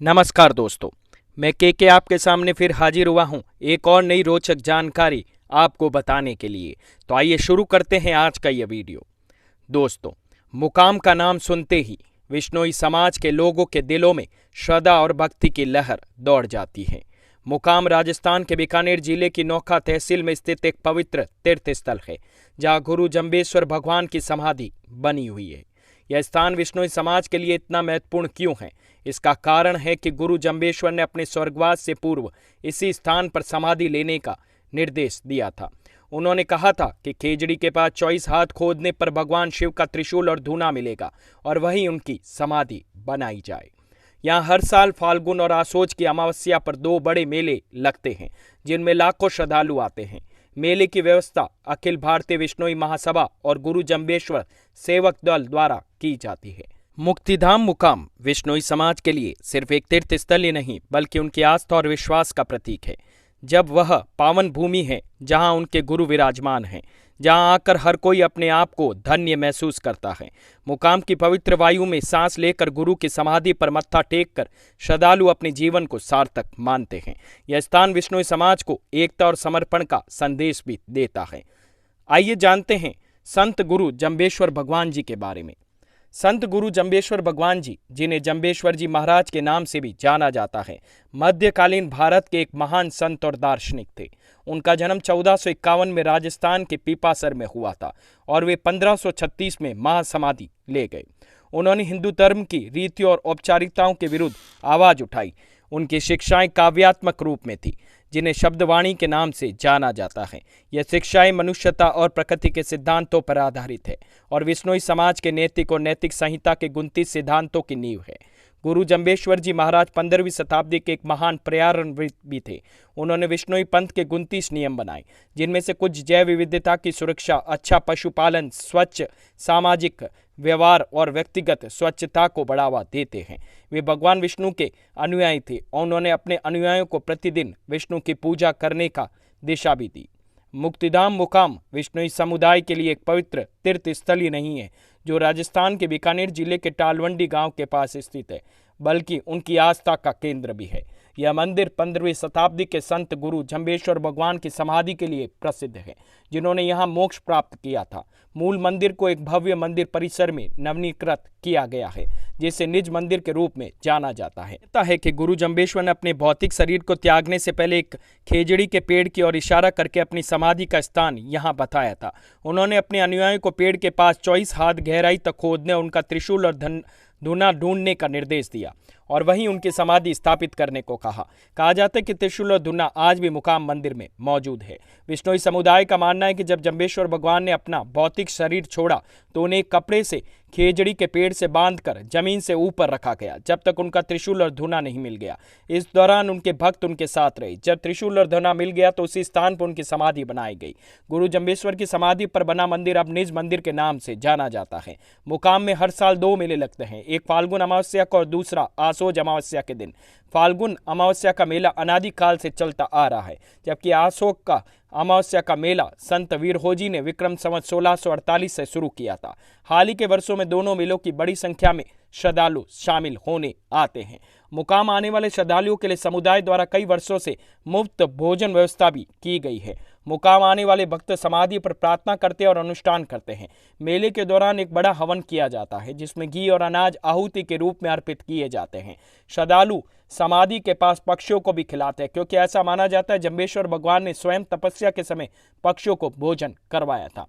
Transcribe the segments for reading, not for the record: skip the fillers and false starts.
नमस्कार दोस्तों, मैं के आपके सामने फिर हाजिर हुआ हूँ एक और नई रोचक जानकारी आपको बताने के लिए। तो आइए शुरू करते हैं आज का यह वीडियो। दोस्तों, मुकाम का नाम सुनते ही विश्नोई समाज के लोगों के दिलों में श्रद्धा और भक्ति की लहर दौड़ जाती है। मुकाम राजस्थान के बीकानेर जिले की नोखा तहसील में स्थित एक पवित्र तीर्थ स्थल है, जहाँ गुरु जंबेश्वर भगवान की समाधि बनी हुई है। यह स्थान विश्नोई समाज के लिए इतना महत्वपूर्ण क्यों है? इसका कारण है कि गुरु जंबेश्वर ने अपने स्वर्गवास से पूर्व इसी स्थान पर समाधि लेने का निर्देश दिया था। उन्होंने कहा था कि खेजड़ी के पास 24 हाथ खोदने पर भगवान शिव का त्रिशूल और धूना मिलेगा और वहीं उनकी समाधि बनाई जाए। यहाँ हर साल फाल्गुन और आसोज की अमावस्या पर दो बड़े मेले लगते हैं, जिनमें लाखों श्रद्धालु आते हैं। मेले की व्यवस्था अखिल भारतीय विश्नोई महासभा और गुरु जंबेश्वर सेवक दल द्वारा की जाती है। मुक्तिधाम मुकाम विश्नोई समाज के लिए सिर्फ एक तीर्थ स्थल ही नहीं, बल्कि उनकी आस्था और विश्वास का प्रतीक है। जब वह पावन भूमि है जहां उनके गुरु विराजमान हैं, जहां आकर हर कोई अपने आप को धन्य महसूस करता है। मुकाम की पवित्र वायु में सांस लेकर गुरु की समाधि पर मत्था टेक कर श्रद्धालु अपने जीवन को सार्थक मानते हैं। यह स्थान विश्नोई समाज को एकता और समर्पण का संदेश भी देता है। आइए जानते हैं संत गुरु जंबेश्वर भगवान जी के बारे में। संत गुरु जंबेश्वर भगवान जी, जिन्हें जंबेश्वर जी महाराज के नाम से भी जाना जाता है, मध्यकालीन भारत के एक महान संत और दार्शनिक थे। उनका जन्म 1451 में राजस्थान के पीपासर में हुआ था और वे 1536 में महासमाधि ले गए। उन्होंने हिंदू धर्म की रीतियों और औपचारिकताओं के विरुद्ध आवाज उठाई। उनकी शिक्षाएं काव्यात्मक रूप में थी, जिन्हें शब्दवाणी के नाम से जाना जाता है। यह शिक्षाएं मनुष्यता और प्रकृति के सिद्धांतों पर आधारित है और विश्नोई समाज के नैतिक और नैतिक संहिता के 29 सिद्धांतों की नींव है। गुरु जंबेश्वर जी महाराज 15वीं शताब्दी के एक महान पर्यावरणविद भी थे। उन्होंने विश्नोई पंथ के 29 नियम बनाए, जिनमें से कुछ जैव विविधता की सुरक्षा, अच्छा पशुपालन, स्वच्छ सामाजिक व्यवहार और व्यक्तिगत स्वच्छता को बढ़ावा देते हैं। वे भगवान विष्णु के अनुयायी थे और उन्होंने अपने अनुयायियों को प्रतिदिन विष्णु की पूजा करने का दिशा भी दी। मुक्तिधाम मुकाम विश्नोई समुदाय के लिए एक पवित्र तीर्थ स्थल ही नहीं है, जो राजस्थान के बीकानेर जिले के टालवंडी गांव के पास स्थित है, बल्कि उनकी आस्था का केंद्र भी है। यह मंदिर 15वीं शताब्दी के संत गुरु जंबेश्वर भगवान की समाधि के लिए प्रसिद्ध है, जिन्होंने यहाँ मोक्ष प्राप्त किया था। मूल मंदिर को एक भव्य मंदिर परिसर में नवीनीकृत किया गया है, जिसे निज मंदिर के रूप में जाना जाता है कि गुरु जंबेश्वर ने अपने भौतिक शरीर को त्यागने से पहले एक खेजड़ी के पेड़ की ओर इशारा करके अपनी समाधि का स्थान यहाँ बताया था। उन्होंने अपने अनुयायियों को पेड़ के पास 24 हाथ गहराई तक खोदने, उनका त्रिशूल और धूना ढूंढने का निर्देश दिया और वहीं उनकी समाधि स्थापित करने को कहा जाता है कि त्रिशूल और धूना आज भी मुकाम मंदिर में मौजूद है। विश्नोई समुदाय का मानना है कि जब जंबेश्वर भगवान ने अपना भौतिक शरीर छोड़ा तो उन्हें एक कपड़े से खेजड़ी के पेड़ से बांधकर जमीन से ऊपर रखा गया, जब तक उनका त्रिशूल और धूना नहीं मिल गया। इस दौरान उनके भक्त उनके साथ रहे। जब त्रिशूल और धूना मिल गया तो उसी स्थान पर उनकी समाधि बनाई गई। गुरु जंबेश्वर की समाधि पर बना मंदिर अब निज मंदिर के नाम से जाना जाता है। मुकाम में हर साल दो मेले लगते हैं, एक फाल्गुन अमावस्या का और दूसरा आसोज अमावस्या के दिन। फाल्गुन अमावस्या का मेला अनादिकाल से चलता आ रहा है, जबकि आसोज का अमावस्या का मेला संत वीरहोजी ने विक्रम संवत 1648 से शुरू किया था। हाल ही के वर्षों में दोनों मेलों की बड़ी संख्या में श्रद्धालु शामिल होने आते हैं। मुकाम आने वाले श्रद्धालुओं के लिए समुदाय द्वारा कई वर्षों से मुफ्त भोजन व्यवस्था भी की गई है। मुकाम आने वाले भक्त समाधि पर प्रार्थना करते और अनुष्ठान करते हैं। मेले के दौरान एक बड़ा हवन किया जाता है, जिसमें घी और अनाज आहुति के रूप में अर्पित किए जाते हैं। श्रद्धालु समाधि के पास पक्षियों को भी खिलाते हैं, क्योंकि ऐसा माना जाता है जंबेश्वर भगवान ने स्वयं तपस्या के समय पक्षियों को भोजन करवाया था।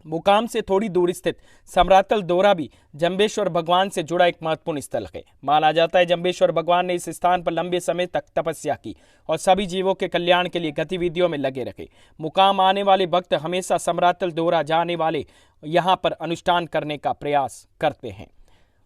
मुकाम से थोड़ी दूर स्थित समरातल दोरा भी जंबेश्वर भगवान से जुड़ा एक महत्वपूर्ण स्थल है। माना जाता है जंबेश्वर भगवान ने इस स्थान पर लंबे समय तक तपस्या की और सभी जीवों के कल्याण के लिए गतिविधियों में लगे रहे। मुकाम आने वाले भक्त हमेशा समरातल दोरा जाने वाले यहाँ पर अनुष्ठान करने का प्रयास करते हैं।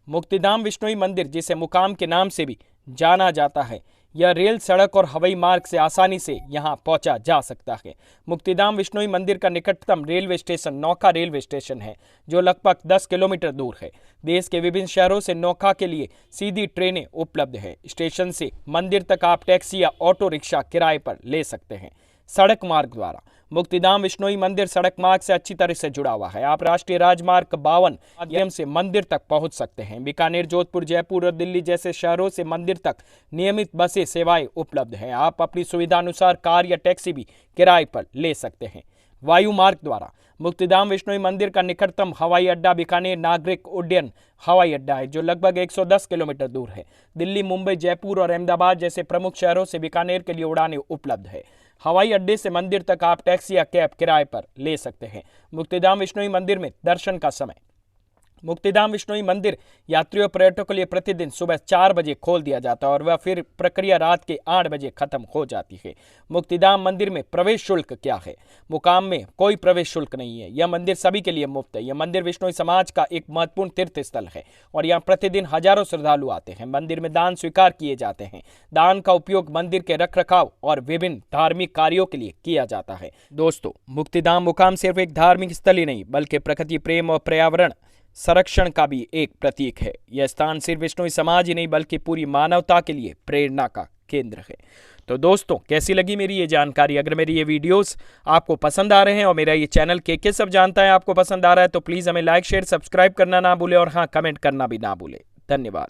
मुक्तिधाम विश्नोई मंदिर, जिसे मुकाम के नाम से भी जाना जाता है, यह रेल, सड़क और हवाई मार्ग से आसानी से यहाँ पहुंचा जा सकता है। मुक्तिधाम विश्नोई मंदिर का निकटतम रेलवे स्टेशन नौखा रेलवे स्टेशन है, जो लगभग 10 किलोमीटर दूर है। देश के विभिन्न शहरों से नौखा के लिए सीधी ट्रेनें उपलब्ध है। स्टेशन से मंदिर तक आप टैक्सी या ऑटो रिक्शा किराए पर ले सकते हैं। सड़क मार्ग द्वारा। मुक्तिधाम विश्नोई मंदिर सड़क मार्ग से अच्छी तरह से जुड़ा हुआ है। आप राष्ट्रीय राजमार्ग 52 माध्यम से मंदिर तक पहुंच सकते हैं। बीकानेर, जोधपुर, जयपुर और दिल्ली जैसे शहरों से मंदिर तक नियमित बसें सेवाएं उपलब्ध हैं। आप अपनी सुविधा अनुसार कार या टैक्सी भी किराए पर ले सकते हैं। वायु मार्ग द्वारा मुक्तिधाम विश्नोई मंदिर का निकटतम हवाई अड्डा बीकानेर नागरिक उड्डयन हवाई अड्डा है, जो लगभग 110 किलोमीटर दूर है। दिल्ली, मुंबई, जयपुर और अहमदाबाद जैसे प्रमुख शहरों से बीकानेर के लिए उड़ानें उपलब्ध है। हवाई अड्डे से मंदिर तक आप टैक्सी या कैब किराए पर ले सकते हैं। मुक्तिधाम विश्नोई मंदिर में दर्शन का समय। मुक्तिधाम विश्नोई मंदिर यात्रियों पर्यटकों के लिए प्रतिदिन सुबह 4 बजे खोल दिया जाता है और वह फिर प्रक्रिया रात के 8 बजे खत्म हो जाती है। मुक्तिधाम मंदिर में प्रवेश शुल्क क्या है? मुकाम में कोई प्रवेश शुल्क नहीं है। यह मंदिर सभी के लिए मुफ्त है। यह मंदिर विश्नोई समाज का एक महत्वपूर्ण तीर्थ स्थल है और यहाँ प्रतिदिन हजारों श्रद्धालु आते हैं। मंदिर में दान स्वीकार किए जाते हैं। दान का उपयोग मंदिर के रखरखाव और विभिन्न धार्मिक कार्यों के लिए किया जाता है। दोस्तों, मुक्तिधाम मुकाम सिर्फ एक धार्मिक स्थल ही नहीं बल्कि प्रकृति प्रेम और पर्यावरण संरक्षण का भी एक प्रतीक है। यह स्थान सिर्फ विश्नोई समाज ही नहीं बल्कि पूरी मानवता के लिए प्रेरणा का केंद्र है। तो दोस्तों, कैसी लगी मेरी ये जानकारी? अगर मेरी ये वीडियोस आपको पसंद आ रहे हैं और मेरा ये चैनल के सब जानता है आपको पसंद आ रहा है, तो प्लीज़ हमें लाइक, शेयर, सब्सक्राइब करना ना भूले और हाँ, कमेंट करना भी ना भूले। धन्यवाद।